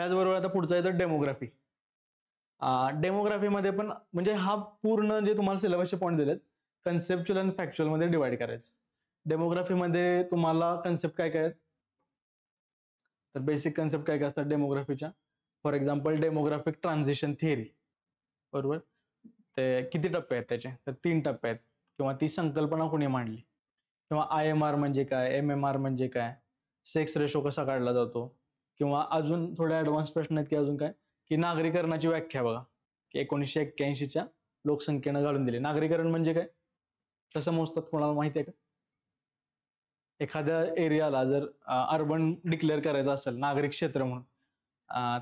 त्याचबरोबर आता पुढचा येतो डेमोग्राफी. डेमोग्राफीमध्ये पण म्हणजे हा पूर्ण जे तुम्हाला सिलेबसचे पॉईंट दिलेत कन्सेप्च्युअल आणि फॅक्च्युअल मध्ये डिवाइड करायचं. डेमोग्राफीमध्ये तुम्हाला कन्सेप्ट काय काय आहेत, तर बेसिक कन्सेप्ट काय काय असतात डेमोग्राफीच्या. For example demographic transition theory, बरोबर. ते किती टप्पे आहेत त्याचे, तर 3 टप्पे आहेत, किंवा ती संकल्पना कोणी मांडली, किंवा IMR म्हणजे काय, MMR म्हणजे काय, सेक्स रेशो कसा काढला जातो, किंवा अजून थोडे ऍडव्हान्स प्रश्न आहेत की अजून काय, की नागरीकरणाची व्याख्या बघा, की 1981च्या लोकसंख्येनं घालून दिली. नागरीकरण म्हणजे काय, कसं मोजतात, कोणाला माहिती आहे का? एखाद्या एरियाला जर अर्बन डिक्लेअर करायचं असेल नागरिक क्षेत्र म्हणून,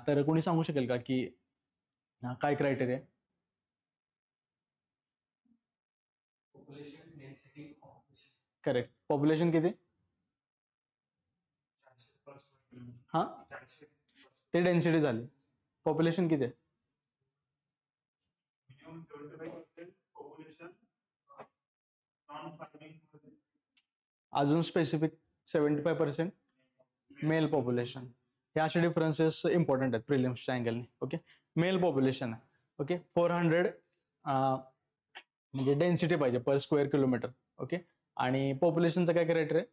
तर कोणी सांगू शकेल का की काय क्रायटेरिया? करेक्ट. पॉप्युलेशन किती? हा, ते डेन्सिटी झाली. पॉप्युलेशन किती आहे? अजून स्पेसिफिक 75% मेल पॉप्युलेशन. हे असे डिफरन्सेस इम्पॉर्टंट आहेत प्रिलिम्सच्या अँगलने. ओके, मेल पॉप्युलेशन आहे. ओके, 400 म्हणजे डेन्सिटी पाहिजे पर स्क्वेअर किलोमीटर. ओके, आणि पॉप्युलेशनचं काय क्रायटेरिया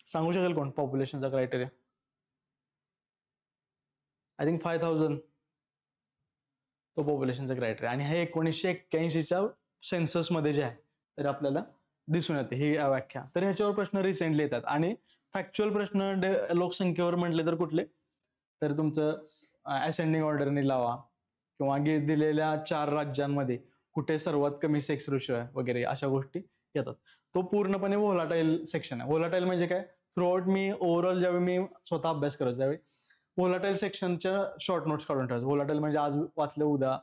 सांगू शकेल कोण? पॉप्युलेशनचा क्रायटेरिया आय थिंक 5000 तो पॉप्युलेशनचा क्रायटेरिया. आणि हे 1981च्या सेन्सस मध्ये जे आहे तर आपल्याला दिसून येते ही व्याख्या. तर ह्याच्यावर प्रश्न रिसेंटली येतात. आणि फॅक्च्युअल प्रश्न लोकसंख्येवर म्हटले तर कुठले, तर तुमचं असेंडिंग ऑर्डरने लावा, किंवा दिलेल्या 4 राज्यांमध्ये कुठे सर्वात कमी सेक्स रेशो आहे वगैरे अशा गोष्टी येतात. तो पूर्णपणे व्होलाटाईल सेक्शन आहे. व्होलाटाईल म्हणजे काय, थ्रूआउट मी ओव्हरऑल ज्यावेळी मी स्वतः अभ्यास करायचो त्यावेळी व्होलाटाईल सेक्शनच्या शॉर्ट नोट्स काढून ठेवायचं. व्होलाटाईल म्हणजे आज वाचले उद्या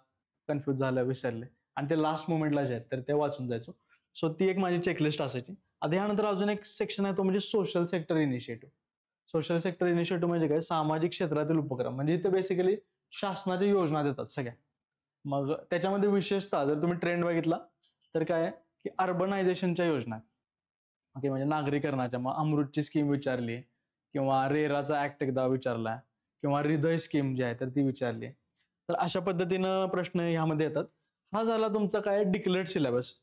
कन्फ्युज झालं विसरले, आणि ते लास्ट मोमेंटला जे आहेत तर ते वाचून जायचो. सो ती एक माझी चेकलिस्ट असायची. आता यानंतर अजून एक सेक्शन आहे तो म्हणजे social sector initiative. Social sector initiative म्हणजे काय, सामाजिक क्षेत्रातील उपक्रम. म्हणजे इथे बेसिकली शासनाच्या योजना देतात सगळ्या. मग त्याच्यामध्ये विशेषतः जर तुम्ही ट्रेंड बघितला तर काय आहे की अर्बनायझेशनच्या योजना. ओके, म्हणजे नागरीकरणाच्या. मग अमृतची स्कीम विचारली, किंवा रेराचा ऍक्ट एकदा विचारला, किंवा हृदय स्कीम जी आहे तर ती विचारली. तर अशा पद्धतीनं प्रश्न ह्यामध्ये येतात. हा झाला तुमचा काय डिक्लेअर्ड सिलेबस.